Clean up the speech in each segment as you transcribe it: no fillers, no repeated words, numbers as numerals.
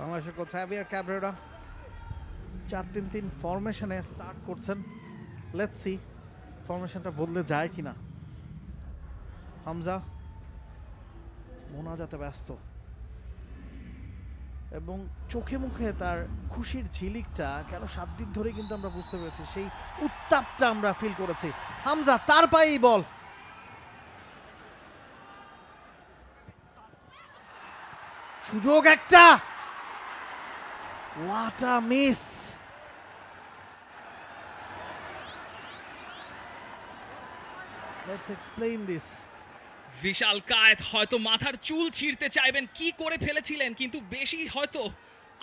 বাংলাদেশের coach হাভিয়ার Cabrera 4-3-3 ফরমেশনে start করছেন। Let's see ফরমেশনটা বদলে যায় কিনা। হামজা মোনাজাতে ব্যস্ত এবং চোখে মুখে তার খুশির ঝিলিকটা কেন 7 দিন ধরে কিন্তু আমরা বুঝতে পেরেছি, সেই উত্তাপটা আমরা ফিল করেছি। হামজা তার পায়েই বল, সুযোগ একটা, what a miss! Let's explain this. বিশাল কায়েত হয়তো মাথার চুল ছিঁড়তে চাইবেন, কি করে ফেলেছিলেন, কিন্তু বেশি হয়তো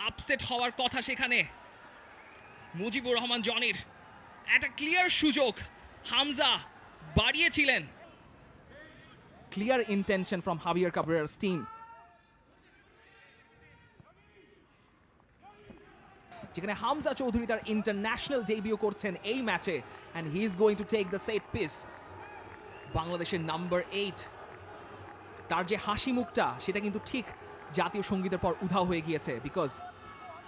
আপসেট হওয়ার কথা সেখানে। মুজিবুর রহমান জনির একটা ক্লিয়ার সুযোগ, Hamza বাড়িয়েছিলেন। Clear intention from Javier Cabrera's team. যেখানে হামজা চৌধুরী তার ইন্টারন্যাশনাল ডেবিউ করছেন এই ম্যাচে, and he is going to take the set piece. বাংলাদেশের নাম্বার 8 তার যে হাসি মুখটা সেটা কিন্তু ঠিক জাতীয় সঙ্গীতের পর উধাও হয়ে গিয়েছে, because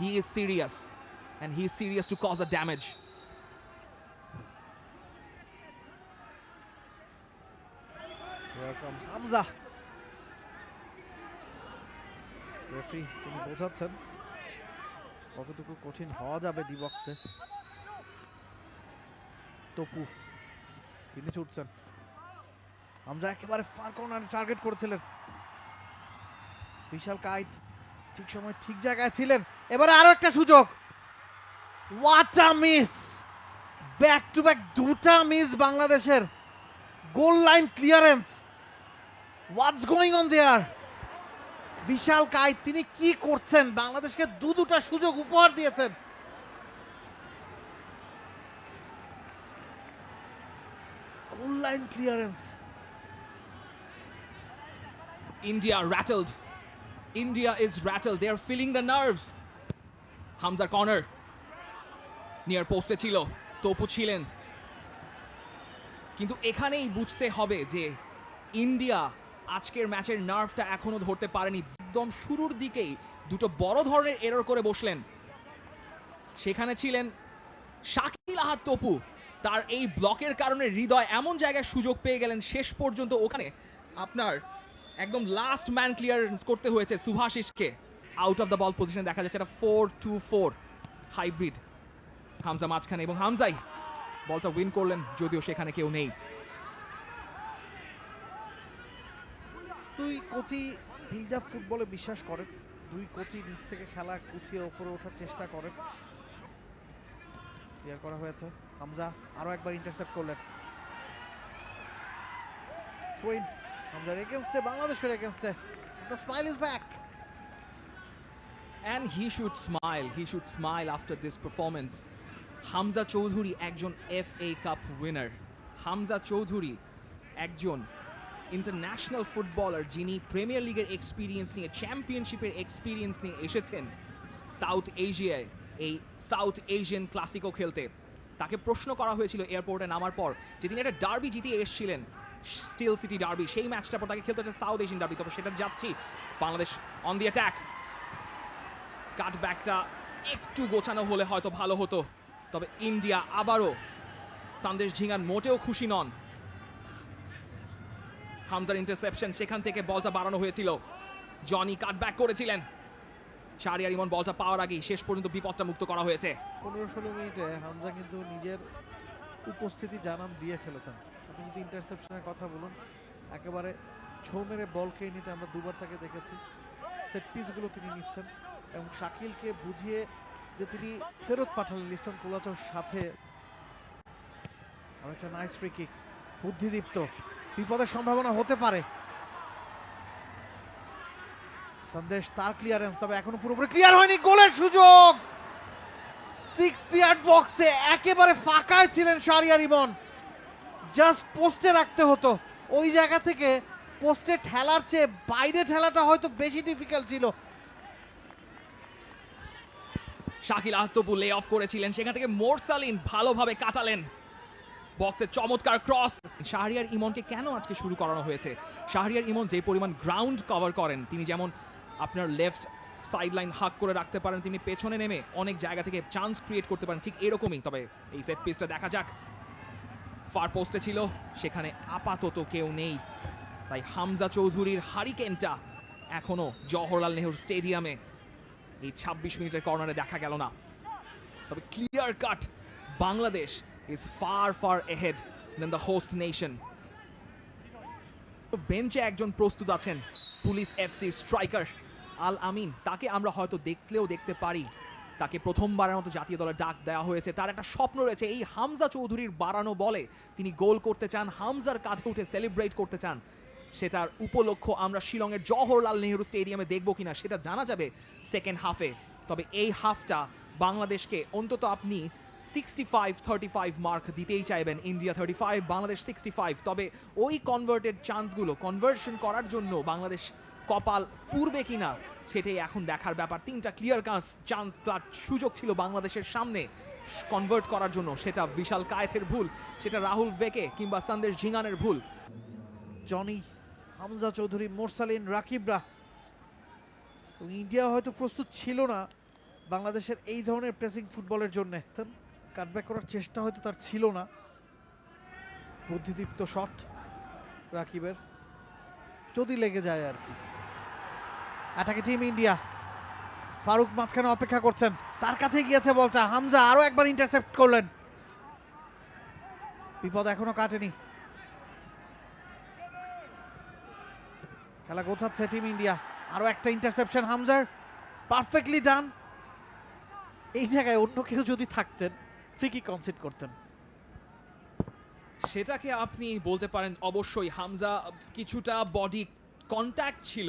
he is serious and he is serious to cause a damage. Here comes Hamza. Referee তিনি বোঝাচ্ছেন কতটুকু কঠিন হওয়া যাবে ডি বক্সে। তপু তিনি ছুটছেন, হামজা একেবারে ফার কর্নারে টার্গেট করেছিলেন। বিশাল কায়েত ঠিক সময় ঠিক জায়গায় ছিলেন। এবারে আরো একটা সুযোগ, what a miss! Back to back দুটা মিস বাংলাদেশের। Goal line clearance, what's going on there? Vishal Kaith তিনি কি করছেন? বাংলাদেশকে দুটা সুযোগ উপহার দিয়েছেন। Goal line clearance. India rattled. India is rattled. They are feeling the nerves. Hamza corner. Near poste ছিল, তপু ছিলেন, কিন্তু এখানেই বুঝতে হবে যে ইন্ডিয়া আজকের ম্যাচের নার্ভটা এখনো ধরতে পারেনি। একদম শুরুর দিকেই দুটো বড় ধরনের এরর করে বসলেন। সেখানে ছিলেন শাকিল আহাদ তপু, তার এই ব্লকের কারণে হৃদয় এমন জায়গায় সুযোগ পেয়ে গেলেন, শেষ পর্যন্ত ওখানে আপনার একদম লাস্ট ম্যান ক্লিয়ারেন্স করতে হয়েছে সুভাশিসকে। Out of the ball position দেখা যাচ্ছে একটা 4-2-4 হাইব্রিড। হামজা মাঝখানে এবং হামজাই বলটা উইন করলেন, যদিও সেখানে কেউ নেই। দুই কোচই বিল্ড আপ ফুটবলে বিশ্বাস করেন, দুই কোচই নিচ থেকে খেলা কুচিয়ে ওপরে ওঠার চেষ্টা করেন। ক্লিয়ার করা হয়েছে, হামজা আরো একবার ইন্টারসেপ্ট করলেন। থ্রোইন হামজার এগেইনস্টে, বাংলাদেশের এগেইনস্টে। The smile is back. And he should smile after this performance. Hamza Chowdhury একজন FA cup winner. Hamza Chowdhury একজন ইন্টারন্যাশনাল ফুটবলার, যিনি প্রিমিয়ার লিগের এক্সপিরিয়েন্স নিয়ে, চ্যাম্পিয়নশিপের এক্সপিরিয়েন্স নিয়ে এসেছেন সাউথ এশিয়ায় এই সাউথ এশিয়ান ক্লাসিকো খেলতে। তাকে প্রশ্ন করা হয়েছিল এয়ারপোর্টে নামার পর যে তিনি একটা ডার্বি জিতিয়ে এসেছিলেন, স্টিল সিটি ডার্বি, সেই ম্যাচটার পর তাকে খেলতে হচ্ছে সাউথ এশিয়ান ডার্বি। তবে সেটা যাচ্ছি। Bangladesh on the attack. কাটব্যাকটা একটু গোছানো হলে হয়তো ভালো হতো, তবে ইন্ডিয়া আবারও সন্দেশ ঝিঙ্গান মোটেও খুশি নন। হামজার ইন্টারসেপশন, সেখান থেকে বলটা বাড়ানো হয়েছিল, জনি কাটব্যাক করেছিলেন। শাহরিয়ার ইমন বলটা পাওয়ার আগেই শেষ পর্যন্ত বিপদটা মুক্ত করা হয়েছে। 15-16 মিনিটে হামজা কিন্তু নিজের উপস্থিতি জানান দিয়ে ফেলেছেন। আপনি যদি ইন্টারসেপশনের কথা বলুন, একেবারে ছো মেরে বল খেয়ে নিতে আমরা দুবার তাকে দেখেছি। সেট পিসগুলো তিনি নিচ্ছেন এবং শাকিলকে বুঝিয়ে যে তিনি ফেরত পাঠালেন লিস্টন কোলাচের সাথে। আর একটা নাইস ফ্রি কিক, বুদ্ধিদীপ্ত, বিপদের সম্ভাবনা হতে পারে। সন্দেশ তার ক্লিয়ারেন্স, তবে এখনো পুরোপুরি ক্লিয়ার হয়নি। গোলের সুযোগ 6 ইয়ার্ড বক্সে, একেবারে ফাঁকায় ছিলেন শাহরিয়ার ইমন। জাস্ট পোস্টে রাখতে হতো, ওই জায়গা থেকে পোস্টে ঠেলার চেয়ে বাইরে ঠেলাটা হয়তো বেশি ডিফিকাল্ট ছিল। শাকিল আহাদ তপু লে অফ করেছিলেন, সেখান থেকে মোরসালিন ভালোভাবে কাটালেন। বক্সে চমৎকার ক্রস। শাহরিয়ার ইমনকে কেন আজকে শুরু করানো হয়েছে? শাহরিয়ার ইমন যে পরিমাণ গ্রাউন্ড কভার করেন, তিনি যেমন আপনার লেফট সাইড লাইন হাক করে রাখতে পারেন, তিনি পেছনে নেমে অনেক জায়গা থেকে চান্স ক্রিয়েট করতে পারেন, ঠিক এরকমই। তবে এই সেট পিসটা দেখা যাক, ফার পোস্টে ছিল, সেখানে আপাতত কেউ নেই, তাই হামজা চৌধুরীর হারিকেনটা এখনো জওহরলাল নেহরু স্টেডিয়ামে এই 26 মিনিটের কর্নারে দেখা গেল না। তবে clear cut Bangladesh is far far ahead than the host nation. বেঞ্চে একজন প্রস্তুত আছেন police FC striker Al Amin, তাকে আমরা হয়তো দেখলেও দেখতে পারি, তাকে প্রথমবারের মতো জাতীয় দলে ডাক দেওয়া হয়েছে। তার একটা স্বপ্ন রয়েছে, এই হামজা চৌধুরীর বাড়ানো বলে তিনি গোল করতে চান, হামজার কাঁধে উঠে সেলিব্রেট করতে চান। সেটার উপলক্ষ আমরা শিলংয়ের জওহরলাল নেহরু স্টেডিয়ামে দেখবো কিনা সেটা জানা যাবে সেকেন্ড হাফে। তবে এই হাফটা বাংলাদেশকে অন্তত আপনি 65-35 মার্ক দিতেই চাইবেন, ইন্ডিয়া 35 বাংলাদেশ 65। তবে ওই কনভার্টেড চান্সগুলো কনভার্সন করার জন্য বাংলাদেশ কপাল পূর্বে কিনা সেটাই এখন দেখার ব্যাপার। তিনটা ক্লিয়ার চান্স সুযোগ ছিল বাংলাদেশের সামনে কনভার্ট করার জন্য, সেটা বিশাল কায়েতের ভুল, সেটা রাহুল বেকে কিংবা সন্দেশ ঝিঙ্গানের ভুল। জনি, হামজা চৌধুরী, মোরসালিন, রাকিবরা, ইন্ডিয়া হয়তো প্রস্তুত ছিল না বাংলাদেশের এই ধরনের প্রেসিং ফুটবলের জন্য। কাটব্যাক করার চেষ্টা হয়তো তার ছিল না, বুদ্ধিদীপ্ত শট রাকিবের, যদি লেগে যায় আর কি। অ্যাটাকে টিম ইন্ডিয়া, ফারুক মাঝখানে অপেক্ষা করছেন, তার কাছে গিয়েছে বলটা, হামজা আরো একবার ইন্টারসেপ্ট করলেন, বিপদ এখনো কাটেনি। খেলা গোছাচ্ছে টিম ইন্ডিয়া, আরো একটা ইন্টারসেপশন হামজার, পারফেক্টলি ডান। এই জায়গায় অন্য কেউ যদি থাকতেন ফ্রি কিক কনসিড করতেন। সেটাকে আপনি বলতে পারেন অবশ্যই, হামজা কিছুটা বডি কন্ট্যাক্ট ছিল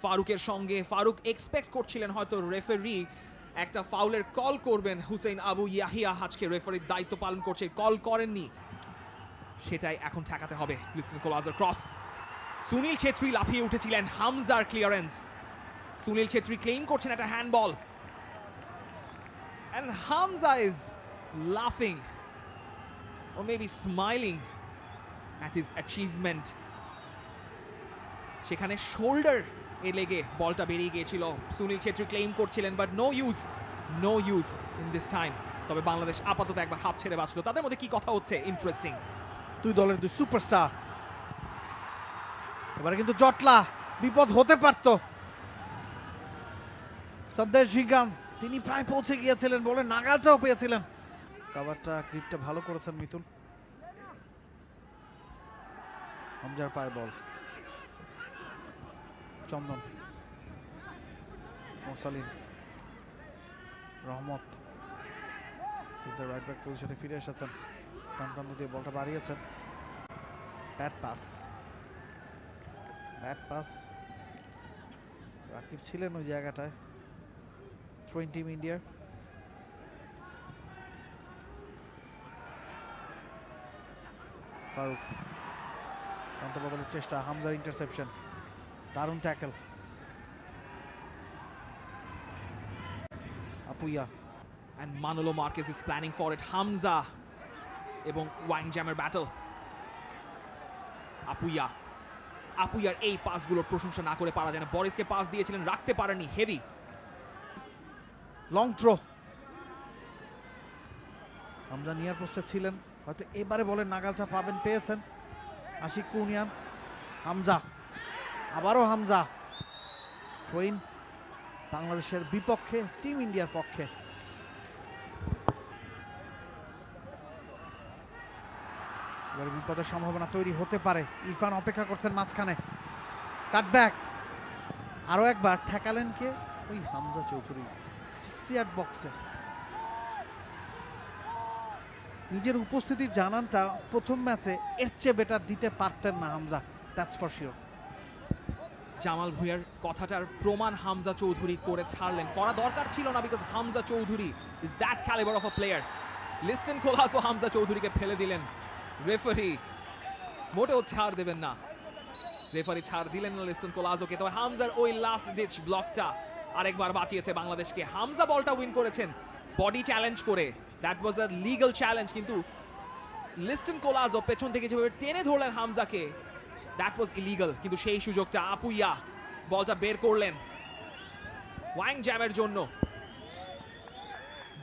ফারুকের সঙ্গে, ফারুক এক্সপেক্ট করছিলেন হয়তো রেফারি একটা ফাউলের কল করবেন, হুসেইন আবু ইয়াহিয়া আজকে রেফারির দায়িত্ব পালন করছে, কল করেননি, সেটাই এখন ঠেকাতে হবে। লিস্টন কোলাজের ক্রস, সুনীল ছেত্রী লাফিয়ে উঠেছিলেন, হামজার ক্লিয়ারেন্স, সুনীল ছেত্রী ক্লেইম করছেন একটা handball, and Hamza is laughing or maybe smiling at his achievement. সেখানে শোল্ডার এ লেগে বলটা বেরিয়ে গিয়েছিল, সুনীল ছেত্রী ক্লেইম করছিলেন, but no use in this time. তবে বাংলাদেশ আপাতত একবার হাফ ছেড়ে বাঁচলো। তাদের মধ্যে কি কথা হচ্ছে ইন্টারেস্টিং, দুই দলের দুই সুপারস্টার, এবারে কিন্তু জটলা, বিপদ হতে পারত। সন্দেশ ঝিঙ্গান, তিনি প্রায় পৌঁছে গিয়েছিলেন, বলে নাগালটাও পেয়েছিলেন। কাভারটা গ্রিপটা ভালো করেছেন মিতুল। হামজার পায়ে বল, চন্দন, মোরসালিন, রহমত রাইট ব্যাক পজিশনে ফিরে এসেছেন, ডান প্রান্ত দিয়ে বলটা বাড়িয়েছেন, ব্যাট পাস, রাকিব ছিলেন ওই জায়গাটায়। থ্রোইং টিম ইন্ডিয়া, ফারুক প্রান্ত বদলের চেষ্টা, হামজার ইন্টারসেপশন, দারুণ tackle, Apuia, and Manolo Marquez is planning for it. Hamza এবং ওয়াংজামের ব্যাটল, আপুইয়ার এই পাসগুলোর প্রশংসা না করে পারা যায় না। বরিসকে পাস দিয়েছিলেন, রাখতে পারেননি, heavy long throw, Hamza near পোস্টে ছিলেন, হয়তো এবারে বলেন নাগালটা পেয়েছেন। আশিক কুনিয়ান, হামজা, আবারও হামজা, থ্রোইন বাংলাদেশের বিপক্ষে, টিম ইন্ডিয়ার পক্ষে। এবারে বিপদের সম্ভাবনা তৈরি হতে পারে, ইরফান অপেক্ষা করছেন মাঝখানে, কাটব্যাক, আরো একবার ঠেকালেন কে, ওই হামজা চৌধুরী 6 ইয়ার্ড বক্সে। নিজের উপস্থিতির জানানটা প্রথম ম্যাচে এর চেয়ে বেটার দিতে পারতেন না Hamza, that's for sure. Jamal ভুঁইয়ার কথাটার প্রমাণ হামজা চৌধুরী করে ছাড়লেন, করা দরকার ছিল না, because Hamza Chowdhury is that calibre of a player. Liston কোলাজও হামজা চৌধুরীকে ফেলে দিলেন, রেফারি মোটেও ছাড় দেবেন না, রেফারি ছাড় দিলেন না লিস্টন কোলাজোকে। তবে হামজার ওই লাস্ট ডিচ ব্লকটা আরেকবার বাঁচিয়েছে বাংলাদেশকে। হামজা বলটা উইন করেছেন বডি চ্যালেঞ্জ করে, that was a legal challenge, কিন্তু লিস্টন কোলাজো পেছন থেকে যেভাবে টেনে ধরলেন হামজাকে, দ্যাট ওয়াজ ইলিগাল। কিন্তু সেই সুযোগটা আপুইয়া বলটা বের করলেন, ওয়াং জ্যামের জন্য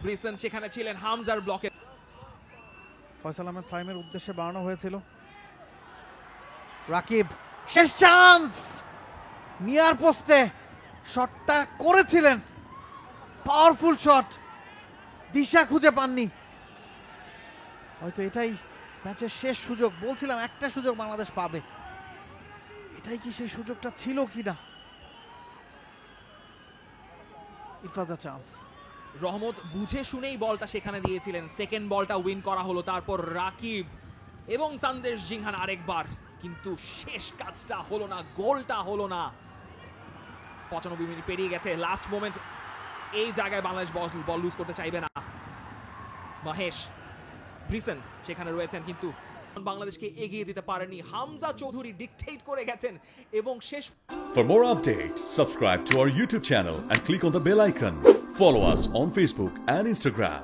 ব্রিসন সেখানে ছিলেন, হামজার ব্লকে। ফয়সাল আহমেদ ফাহিমের উদ্দেশ্যে বাড়ানো হয়েছিল। রাকিব শেষ চান্স, নিয়ার পোস্টে শটটা করেছিলেন, পাওয়ারফুল শট, দিশা খুঁজে পাননি। হয়তো এটাই ম্যাচের শেষ সুযোগ, বলছিলাম একটা সুযোগ বাংলাদেশ পাবে, এটাই কি সেই সুযোগটা ছিল কিনা? ইট ওয়াজ আ চান্স। রহমত বুঝে শুনেই বলটা সেখানে দিয়েছিলেন, সেকেন্ড বলটা উইন করা হলো, তারপর রাকিব এবং সন্দেশ জিংহান আরেকবার, কিন্তু শেষ কাজটা হলো না, গোলটা হলো না। 95 মিনিট পেরিয়ে গেছে, লাস্ট মোমেন্ট, এই জায়গায় বাংলাদেশ বল লুজ করতে চাইবে না। মহেশ, ব্রিসন সেখানে রয়েছেন, কিন্তু বাংলাদেশকে এগিয়ে দিতে পারেনি। হামজা চৌধুরী ডিকটেট করে গেছেন এবং শেষ। For more updates, subscribe to our YouTube channel and click on the bell icon. Follow us on Facebook and Instagram.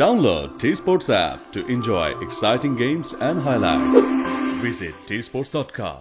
Download T-Sports app to enjoy exciting games and highlights. Visit tsports.com.